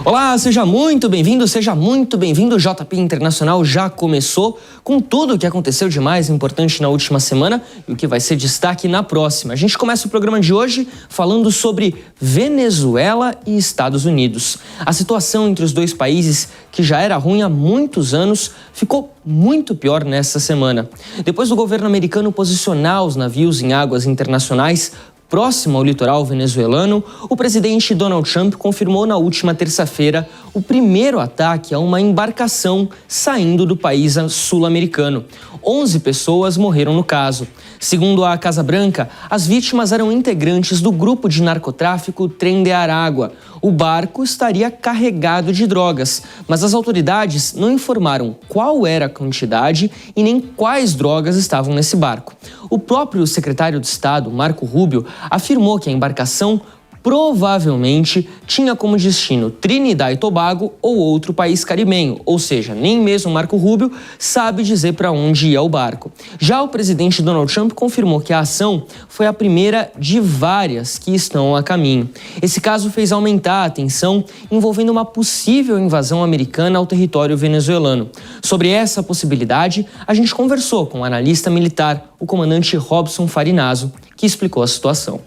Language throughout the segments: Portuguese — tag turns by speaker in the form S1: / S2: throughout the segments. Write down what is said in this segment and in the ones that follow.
S1: Olá, seja muito bem-vindo, o JP Internacional já começou com tudo o que aconteceu de mais importante na última semana e o que vai ser destaque na próxima. A gente começa o programa de hoje falando sobre Venezuela e Estados Unidos. A situação entre os dois países, que já era ruim há muitos anos, ficou muito pior nesta semana. Depois do governo americano posicionar os navios em águas internacionais próximo ao litoral venezuelano, o presidente Donald Trump confirmou na última terça-feira o primeiro ataque a uma embarcação saindo do país sul-americano. 11 pessoas morreram no caso. Segundo a Casa Branca, as vítimas eram integrantes do grupo de narcotráfico Tren de Aragua. O barco estaria carregado de drogas, mas as autoridades não informaram qual era a quantidade e nem quais drogas estavam nesse barco. O próprio secretário de Estado, Marco Rubio, afirmou que a embarcação provavelmente tinha como destino Trinidad e Tobago ou outro país caribenho, ou seja, nem mesmo Marco Rubio sabe dizer para onde ia o barco. Já o presidente Donald Trump confirmou que a ação foi a primeira de várias que estão a caminho. Esse caso fez aumentar a tensão envolvendo uma possível invasão americana ao território venezuelano. Sobre essa possibilidade, a gente conversou com o analista militar, o comandante Robson Farinaso, que explicou a situação.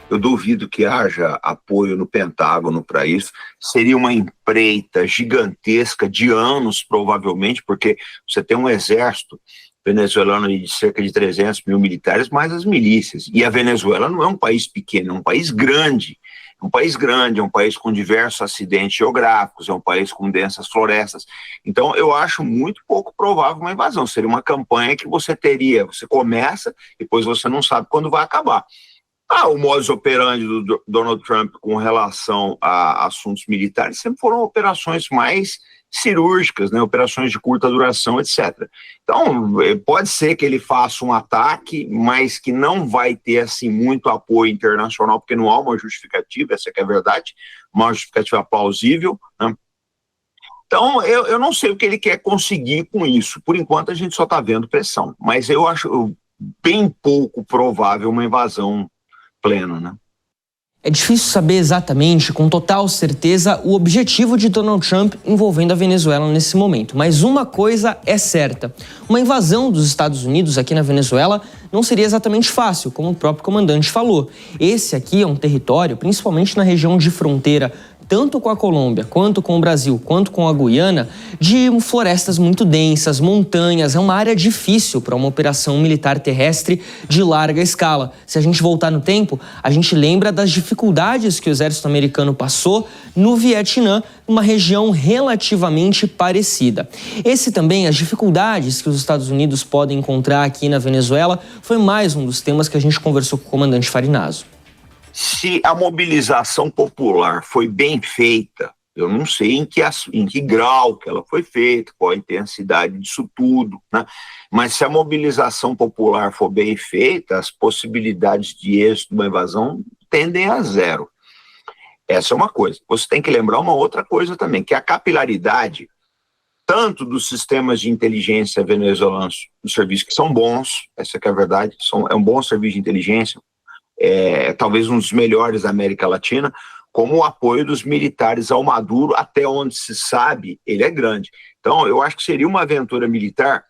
S2: Eu duvido que haja apoio no Pentágono para isso. Seria uma empreita gigantesca de anos, provavelmente, porque você tem um exército venezuelano de cerca de 300 mil militares, mais as milícias. E a Venezuela não é um país pequeno, é um país grande. É um país com diversos acidentes geográficos, é um país com densas florestas. Então, eu acho muito pouco provável uma invasão. Seria uma campanha que você começa, depois você não sabe quando vai acabar. O modus operandi do Donald Trump com relação a assuntos militares sempre foram operações mais cirúrgicas, né? Operações de curta duração, etc. Então, pode ser que ele faça um ataque, mas que não vai ter assim, muito apoio internacional, porque não há uma justificativa, essa que é a verdade, uma justificativa plausível, né? Então, eu não sei o que ele quer conseguir com isso. Por enquanto, a gente só está vendo pressão, mas eu acho bem pouco provável uma invasão pleno, né?
S1: É difícil saber exatamente, com total certeza, o objetivo de Donald Trump envolvendo a Venezuela nesse momento. Mas uma coisa é certa: uma invasão dos Estados Unidos aqui na Venezuela não seria exatamente fácil, como o próprio comandante falou. Esse aqui é um território, principalmente na região de fronteira, tanto com a Colômbia, quanto com o Brasil, quanto com a Guiana, de florestas muito densas, montanhas. É uma área difícil para uma operação militar terrestre de larga escala. Se a gente voltar no tempo, a gente lembra das dificuldades que o exército americano passou no Vietnã, uma região relativamente parecida. Esse também, as dificuldades que os Estados Unidos podem encontrar aqui na Venezuela, foi mais um dos temas que a gente conversou com o comandante Farinaso.
S2: Se a mobilização popular foi bem feita, eu não sei em que grau que ela foi feita, qual a intensidade disso tudo, né? Mas se a mobilização popular for bem feita, as possibilidades de êxito de uma invasão tendem a zero. Essa é uma coisa. Você tem que lembrar uma outra coisa também, que a capilaridade, tanto dos sistemas de inteligência venezuelanos, dos serviços que são bons, essa que é a verdade, é um bom serviço de inteligência, talvez um dos melhores da América Latina, como o apoio dos militares ao Maduro, até onde se sabe, ele é grande. Então, eu acho que seria uma aventura militar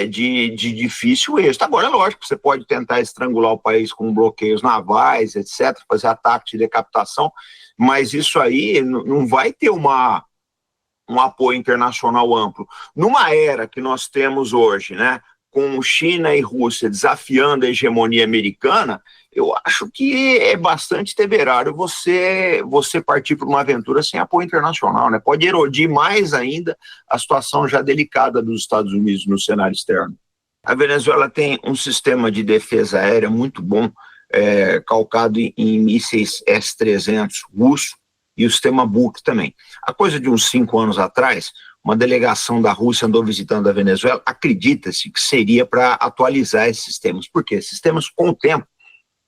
S2: de difícil êxito. Agora, é lógico, você pode tentar estrangular o país com bloqueios navais, etc., fazer ataques de decapitação, mas isso aí não vai ter um apoio internacional amplo. Numa era que nós temos hoje, né, com China e Rússia desafiando a hegemonia americana, eu acho que é bastante temerário você partir para uma aventura sem apoio internacional, né? Pode erodir mais ainda a situação já delicada dos Estados Unidos no cenário externo. A Venezuela tem um sistema de defesa aérea muito bom, calcado em mísseis S-300 russo e o sistema Buk também. A coisa de uns 5 anos atrás, uma delegação da Rússia andou visitando a Venezuela, acredita-se que seria para atualizar esses sistemas. Por quê? Esses sistemas, com o tempo,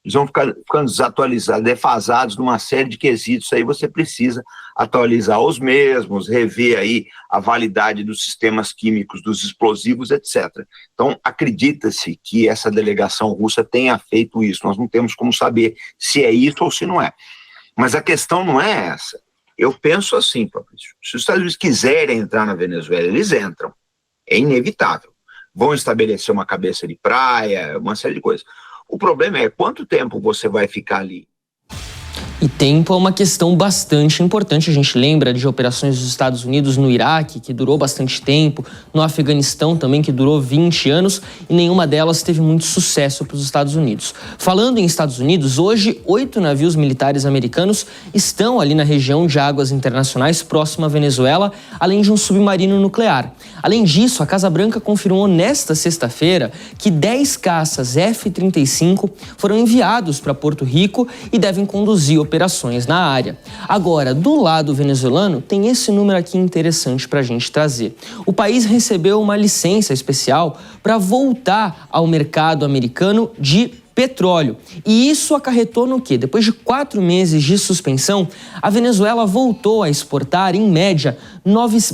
S2: eles vão ficando desatualizados, defasados numa série de quesitos. Aí você precisa atualizar os mesmos, rever aí a validade dos sistemas químicos, dos explosivos, etc. Então, acredita-se que essa delegação russa tenha feito isso. Nós não temos como saber se é isso ou se não é. Mas a questão não é essa. Eu penso assim, Fabrício, se os Estados Unidos quiserem entrar na Venezuela, eles entram. É inevitável. Vão estabelecer uma cabeça de praia, uma série de coisas. O problema é quanto tempo você vai ficar ali.
S1: E tempo é uma questão bastante importante. A gente lembra de operações dos Estados Unidos no Iraque, que durou bastante tempo, no Afeganistão também, que durou 20 anos, e nenhuma delas teve muito sucesso para os Estados Unidos. Falando em Estados Unidos, hoje 8 navios militares americanos estão ali na região de águas internacionais próxima à Venezuela, além de um submarino nuclear. Além disso, a Casa Branca confirmou nesta sexta-feira que 10 caças F-35 foram enviados para Porto Rico e devem conduzir operações na área. Agora, do lado venezuelano, tem esse número aqui interessante para a gente trazer. O país recebeu uma licença especial para voltar ao mercado americano de petróleo. E isso acarretou no quê? Depois de 4 meses de suspensão, a Venezuela voltou a exportar, em média,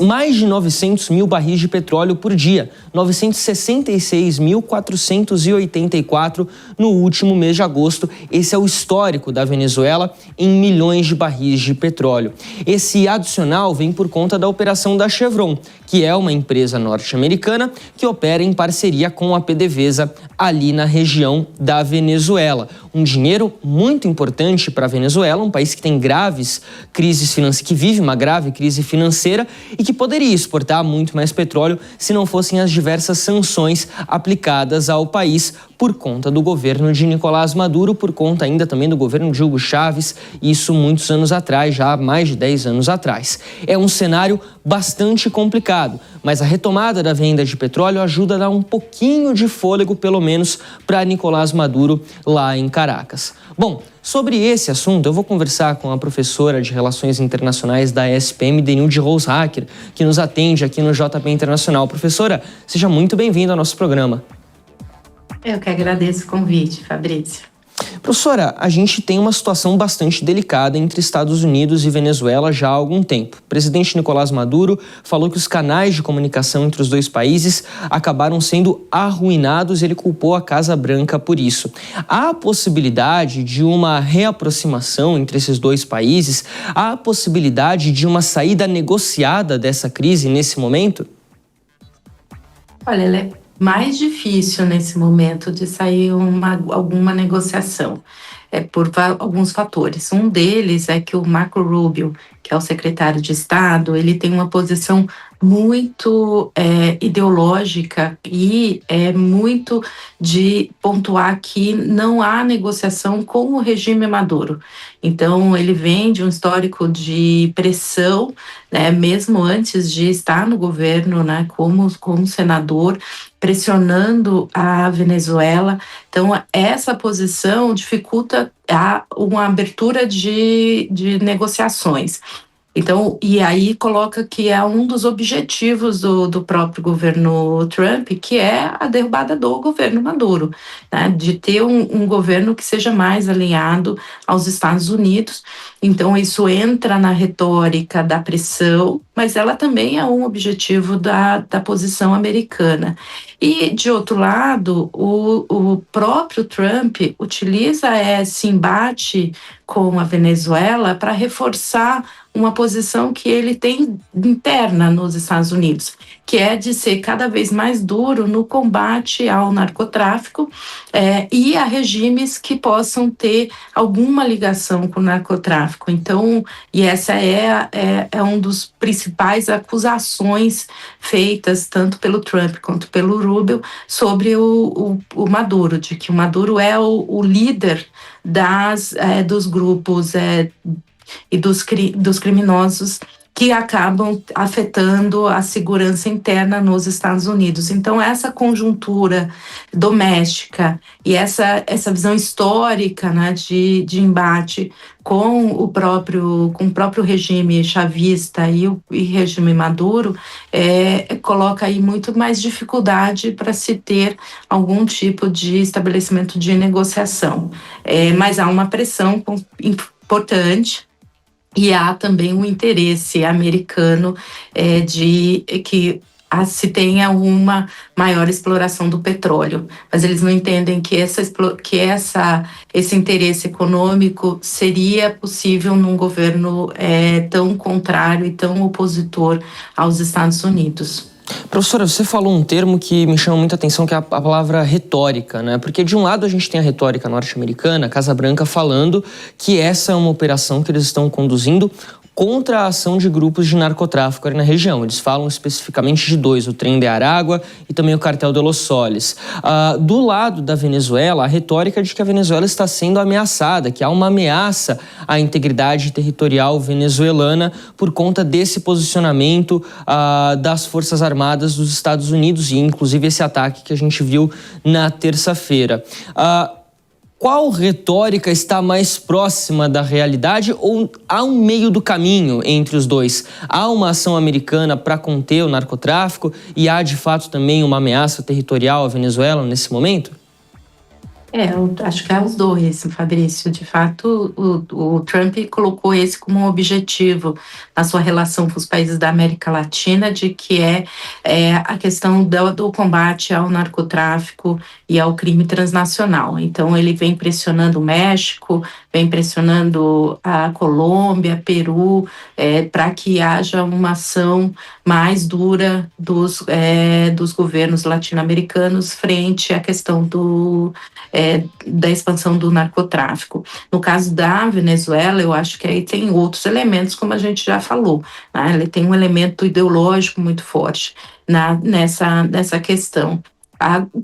S1: mais de 900 mil barris de petróleo por dia, 966.484 no último mês de agosto. Esse é o histórico da Venezuela em milhões de barris de petróleo. Esse adicional vem por conta da operação da Chevron, que é uma empresa norte-americana que opera em parceria com a PDVSA ali na região da Venezuela. Um dinheiro muito importante para a Venezuela, um país que tem graves crises financeiras, que vive uma grave crise financeira e que poderia exportar muito mais petróleo se não fossem as diversas sanções aplicadas ao país por conta do governo de Nicolás Maduro, por conta ainda também do governo de Hugo Chávez, isso muitos anos atrás, já há mais de 10 anos atrás. É um cenário bastante complicado, mas a retomada da venda de petróleo ajuda a dar um pouquinho de fôlego, pelo menos, para Nicolás Maduro lá em Caracas. Bom, sobre esse assunto, eu vou conversar com a professora de Relações Internacionais da SPM, Denilde Roushacker, que nos atende aqui no JP Internacional. Professora, seja muito bem-vinda ao nosso programa.
S3: Eu que agradeço o convite, Fabrício.
S1: Professora, a gente tem uma situação bastante delicada entre Estados Unidos e Venezuela já há algum tempo. O presidente Nicolás Maduro falou que os canais de comunicação entre os dois países acabaram sendo arruinados e ele culpou a Casa Branca por isso. Há a possibilidade de uma reaproximação entre esses dois países? Há a possibilidade de uma saída negociada dessa crise nesse momento?
S3: Olha, ela é mais difícil nesse momento de sair alguma negociação, por alguns fatores. Um deles é que o Marco Rubio, que é o secretário de Estado, ele tem uma posição muito ideológica e muito de pontuar que não há negociação com o regime Maduro. Então, ele vem de um histórico de pressão, né, mesmo antes de estar no governo, né, como senador, pressionando a Venezuela. Então, essa posição dificulta uma abertura de negociações. Então, e aí coloca que é um dos objetivos do próprio governo Trump, que é a derrubada do governo Maduro, né? De ter um governo que seja mais alinhado aos Estados Unidos. Então, isso entra na retórica da pressão, mas ela também é um objetivo da posição americana. E, de outro lado, o próprio Trump utiliza esse embate com a Venezuela para reforçar uma posição que ele tem interna nos Estados Unidos, que é de ser cada vez mais duro no combate ao narcotráfico e a regimes que possam ter alguma ligação com o narcotráfico. Então, e essa é um dos principais acusações feitas tanto pelo Trump quanto pelo Rubio sobre o Maduro, de que o Maduro é o líder dos grupos e dos criminosos que acabam afetando a segurança interna nos Estados Unidos. Então, essa conjuntura doméstica e essa visão histórica, né, de embate com o próprio regime chavista e regime Maduro, coloca aí muito mais dificuldade para se ter algum tipo de estabelecimento de negociação. Mas há uma pressão importante. E há também um interesse americano de que se tenha uma maior exploração do petróleo, mas eles não entendem que esse interesse econômico seria possível num governo tão contrário e tão opositor aos Estados Unidos.
S1: Professora, você falou um termo que me chama muita atenção, que é a palavra retórica, né? Porque de um lado a gente tem a retórica norte-americana, Casa Branca falando que essa é uma operação que eles estão conduzindo contra a ação de grupos de narcotráfico ali na região. Eles falam especificamente de dois, o Tren de Aragua e também o Cartel de Los Soles. Do lado da Venezuela, a retórica de que a Venezuela está sendo ameaçada, que há uma ameaça à integridade territorial venezuelana por conta desse posicionamento das Forças Armadas dos Estados Unidos e inclusive esse ataque que a gente viu na terça-feira. Qual retórica está mais próxima da realidade ou há um meio do caminho entre os dois? Há uma ação americana para conter o narcotráfico e há, de fato, também uma ameaça territorial à Venezuela nesse momento?
S3: Eu acho que é os dois, Fabrício. De fato, o Trump colocou esse como um objetivo na sua relação com os países da América Latina, de que é a questão do combate ao narcotráfico e ao crime transnacional. Então, ele vem pressionando o México, vem pressionando a Colômbia, Peru, para que haja uma ação mais dura dos governos latino-americanos frente à questão da expansão do narcotráfico. No caso da Venezuela, eu acho que aí tem outros elementos, como a gente já falou, né? Ele tem um elemento ideológico muito forte nessa questão.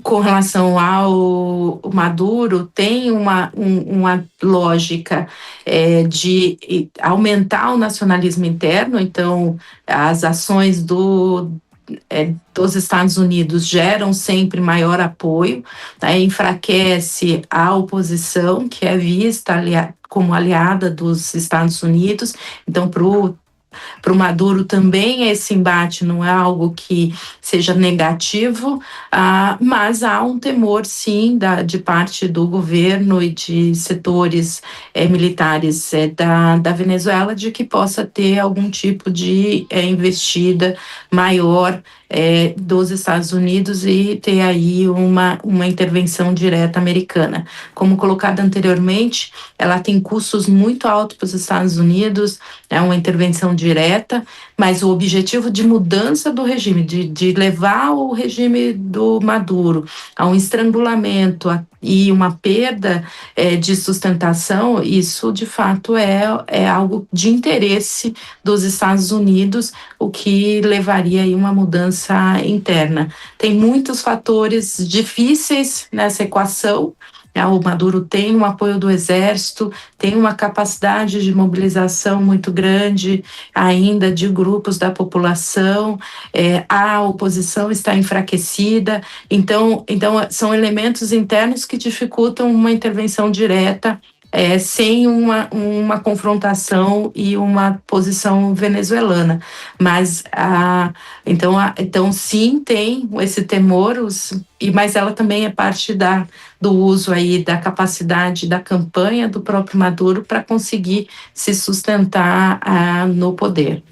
S3: Com relação ao Maduro, tem uma lógica de aumentar o nacionalismo interno, então as ações dos Estados Unidos geram sempre maior apoio, tá? Enfraquece a oposição, que é vista como aliada dos Estados Unidos. Então, para o Maduro também esse embate não é algo que seja negativo, mas há um temor, sim, de parte do governo e de setores militares da Venezuela de que possa ter algum tipo de investida maior dos Estados Unidos e ter aí uma intervenção direta americana. Como colocado anteriormente, ela tem custos muito altos para os Estados Unidos, é uma intervenção direta, mas o objetivo de mudança do regime, de levar o regime do Maduro a um estrangulamento e uma perda de sustentação, isso de fato é algo de interesse dos Estados Unidos, o que levaria aí uma mudança interna. Tem muitos fatores difíceis nessa equação. O Maduro tem um apoio do exército, tem uma capacidade de mobilização muito grande ainda de grupos da população, a oposição está enfraquecida, então são elementos internos que dificultam uma intervenção direta sem uma confrontação e uma posição venezuelana. Mas, então sim, tem esse temor, mas ela também é parte do uso aí da capacidade da campanha do próprio Maduro para conseguir se sustentar no poder.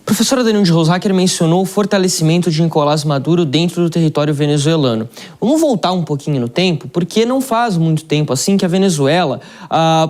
S1: Professora Denilde de Rosacker mencionou o fortalecimento de Nicolás Maduro dentro do território venezuelano. Vamos voltar um pouquinho no tempo, porque não faz muito tempo assim que a Venezuela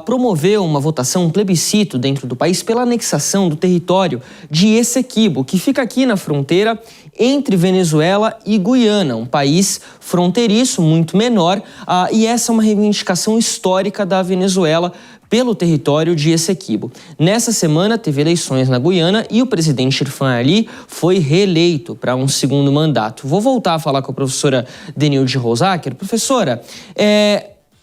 S1: promoveu uma votação, um plebiscito dentro do país pela anexação do território de Essequibo, que fica aqui na fronteira entre Venezuela e Guiana, um país fronteiriço, muito menor, e essa é uma reivindicação histórica da Venezuela pelo território de Essequibo. Nessa semana teve eleições na Guiana e o presidente Irfan Ali foi reeleito para um segundo mandato. Vou voltar a falar com a professora Denilde de Rosacker. Professora,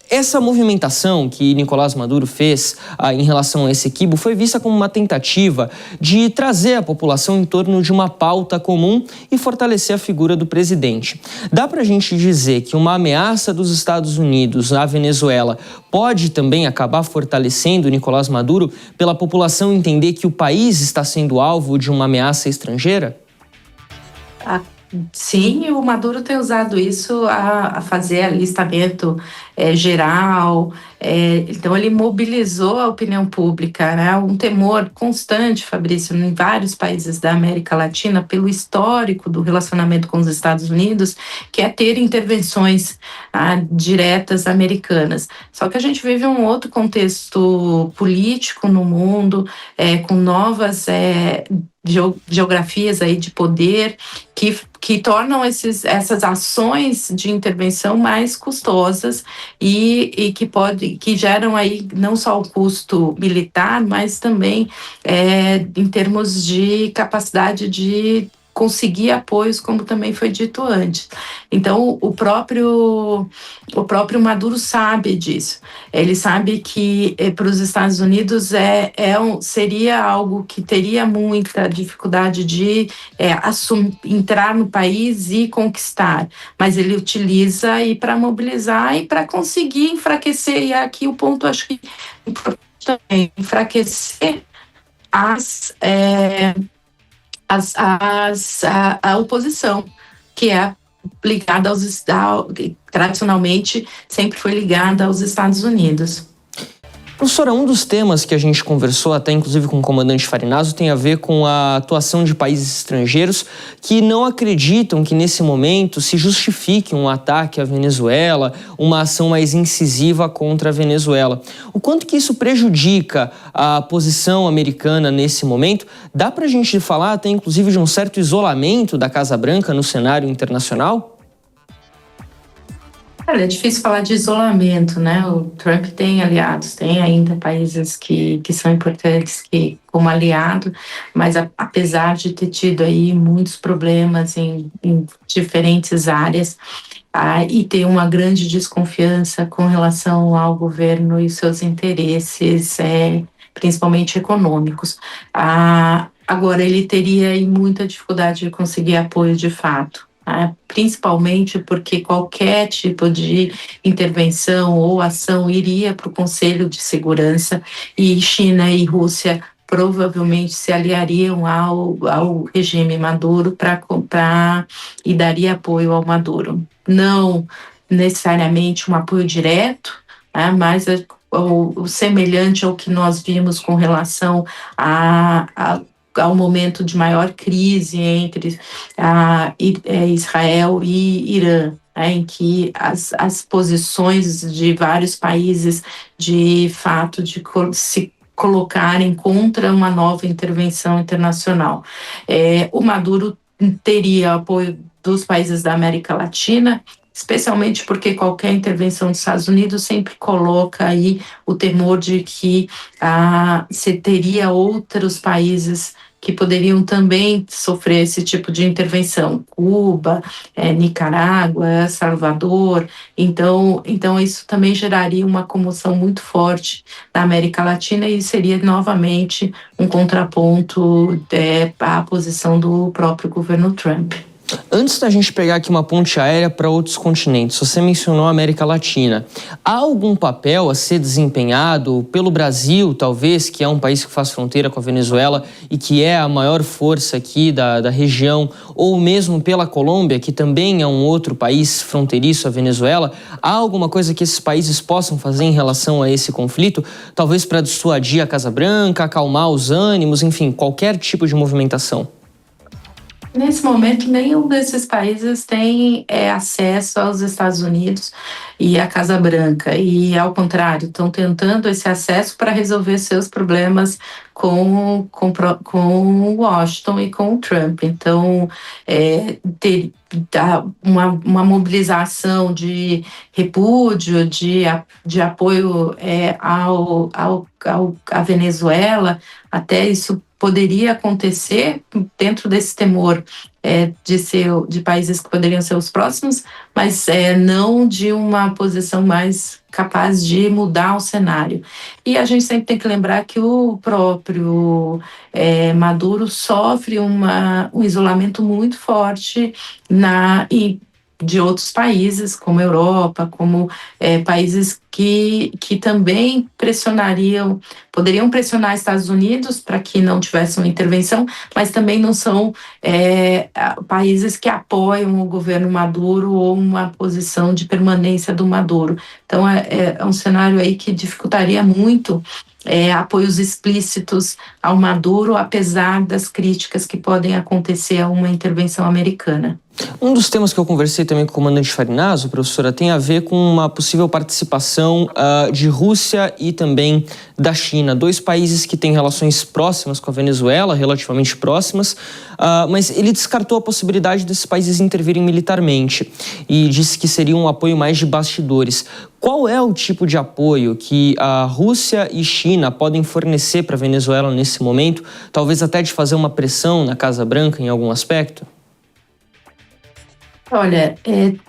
S1: essa movimentação que Nicolás Maduro fez em relação a Essequibo foi vista como uma tentativa de trazer a população em torno de uma pauta comum e fortalecer a figura do presidente. Dá para a gente dizer que uma ameaça dos Estados Unidos à Venezuela pode também acabar fortalecendo Nicolás Maduro pela população entender que o país está sendo alvo de uma ameaça estrangeira?
S3: Sim, o Maduro tem usado isso a fazer alistamento geral, então ele mobilizou a opinião pública, né? Um temor constante, Fabrício, em vários países da América Latina, pelo histórico do relacionamento com os Estados Unidos, que é ter intervenções diretas americanas. Só que a gente vive um outro contexto político no mundo, com novas geografias aí de poder que tornam essas ações de intervenção mais custosas e que geram aí não só o custo militar, mas também em termos de capacidade de conseguir apoios, como também foi dito antes. Então, o próprio Maduro sabe disso. Ele sabe que para os Estados Unidos seria algo que teria muita dificuldade de entrar no país e conquistar, mas ele utiliza aí para mobilizar e para conseguir enfraquecer. E aqui o ponto, acho que importante também, enfraquecer a oposição, que é ligada tradicionalmente sempre foi ligada aos Estados Unidos.
S1: Professora, um dos temas que a gente conversou, até inclusive com o comandante Farinazzo, tem a ver com a atuação de países estrangeiros que não acreditam que nesse momento se justifique um ataque à Venezuela, uma ação mais incisiva contra a Venezuela. O quanto que isso prejudica a posição americana nesse momento? Dá para a gente falar até inclusive de um certo isolamento da Casa Branca no cenário internacional?
S3: Olha, é difícil falar de isolamento, né? O Trump tem aliados, tem ainda países que são importantes como aliado, mas apesar de ter tido aí muitos problemas em diferentes áreas, e ter uma grande desconfiança com relação ao governo e seus interesses, principalmente econômicos. Agora, ele teria aí muita dificuldade de conseguir apoio de fato. Principalmente porque qualquer tipo de intervenção ou ação iria para o Conselho de Segurança e China e Rússia provavelmente se aliariam ao regime Maduro e daria apoio ao Maduro. Não necessariamente um apoio direto, mas o semelhante ao que nós vimos com relação ao momento de maior crise entre Israel e Irã, em que as posições de vários países, de fato, de se colocarem contra uma nova intervenção internacional. O Maduro teria apoio dos países da América Latina, especialmente porque qualquer intervenção dos Estados Unidos sempre coloca aí o temor de que se teria outros países que poderiam também sofrer esse tipo de intervenção, Cuba, Nicarágua, Salvador. Então isso também geraria uma comoção muito forte na América Latina e seria novamente um contraponto à posição do próprio governo Trump.
S1: Antes da gente pegar aqui uma ponte aérea para outros continentes, você mencionou a América Latina. Há algum papel a ser desempenhado pelo Brasil, talvez, que é um país que faz fronteira com a Venezuela e que é a maior força aqui da região, ou mesmo pela Colômbia, que também é um outro país fronteiriço à Venezuela? Há alguma coisa que esses países possam fazer em relação a esse conflito? Talvez para dissuadir a Casa Branca, acalmar os ânimos, enfim, qualquer tipo de movimentação?
S3: Nesse momento, nenhum desses países tem acesso aos Estados Unidos e à Casa Branca. E, ao contrário, estão tentando esse acesso para resolver seus problemas com Washington e com o Trump. Então, ter uma mobilização de repúdio, de apoio à Venezuela, até isso poderia acontecer dentro desse temor de países que poderiam ser os próximos, mas não de uma posição mais capaz de mudar o cenário. E a gente sempre tem que lembrar que o próprio Maduro sofre um isolamento muito forte de outros países, como Europa, como países que também poderiam pressionar Estados Unidos para que não tivesse uma intervenção, mas também não são países que apoiam o governo Maduro ou uma posição de permanência do Maduro. Então, é um cenário aí que dificultaria muito apoios explícitos ao Maduro, apesar das críticas que podem acontecer a uma intervenção americana.
S1: Um dos temas que eu conversei também com o comandante Farinaso, professora, tem a ver com uma possível participação de Rússia e também da China, 2 países que têm relações próximas com a Venezuela, relativamente próximas, mas ele descartou a possibilidade desses países intervirem militarmente e disse que seria um apoio mais de bastidores. Qual é o tipo de apoio que a Rússia e China podem fornecer para a Venezuela nesse momento, talvez até de fazer uma pressão na Casa Branca em algum aspecto?
S3: Olha,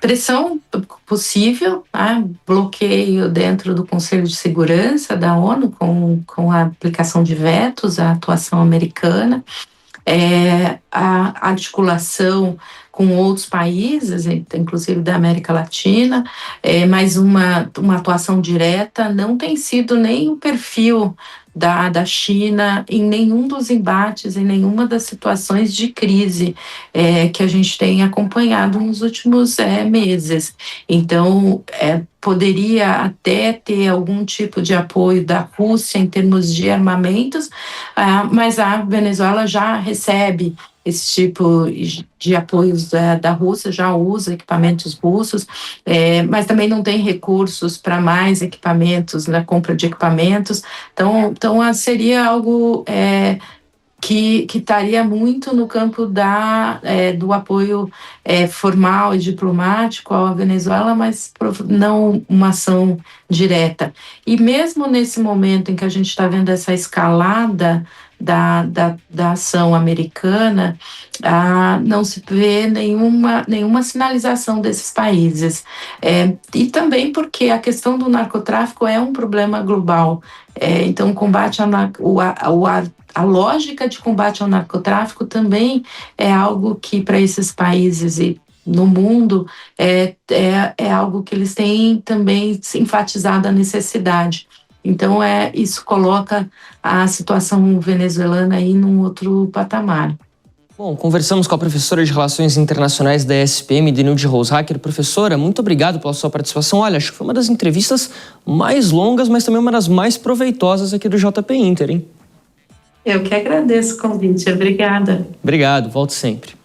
S3: pressão possível, tá? Bloqueio dentro do Conselho de Segurança da ONU com a aplicação de vetos à atuação americana, a articulação com outros países, inclusive da América Latina, mas uma atuação direta não tem sido nem o perfil da China em nenhum dos embates, em nenhuma das situações de crise que a gente tem acompanhado nos últimos meses. Então, poderia até ter algum tipo de apoio da Rússia em termos de armamentos, mas a Venezuela já recebe esse tipo de apoios da Rússia, já usa equipamentos russos, mas também não tem recursos para mais equipamentos, na compra de equipamentos. Então seria algo que estaria muito no campo do apoio formal e diplomático à Venezuela, mas não uma ação direta. E mesmo nesse momento em que a gente está vendo essa escalada da ação americana, não se vê nenhuma sinalização desses países. E também porque a questão do narcotráfico é um problema global. Então, o combate a lógica de combate ao narcotráfico também é algo que, para esses países e no mundo, é algo que eles têm também enfatizado a necessidade. Então, isso coloca a situação venezuelana aí num outro patamar.
S1: Bom, conversamos com a professora de Relações Internacionais da ESPM, Denilde Roushacker. Professora, muito obrigado pela sua participação. Olha, acho que foi uma das entrevistas mais longas, mas também uma das mais proveitosas aqui do JP Inter, hein?
S3: Eu que agradeço o convite. Obrigada.
S1: Obrigado, volte sempre.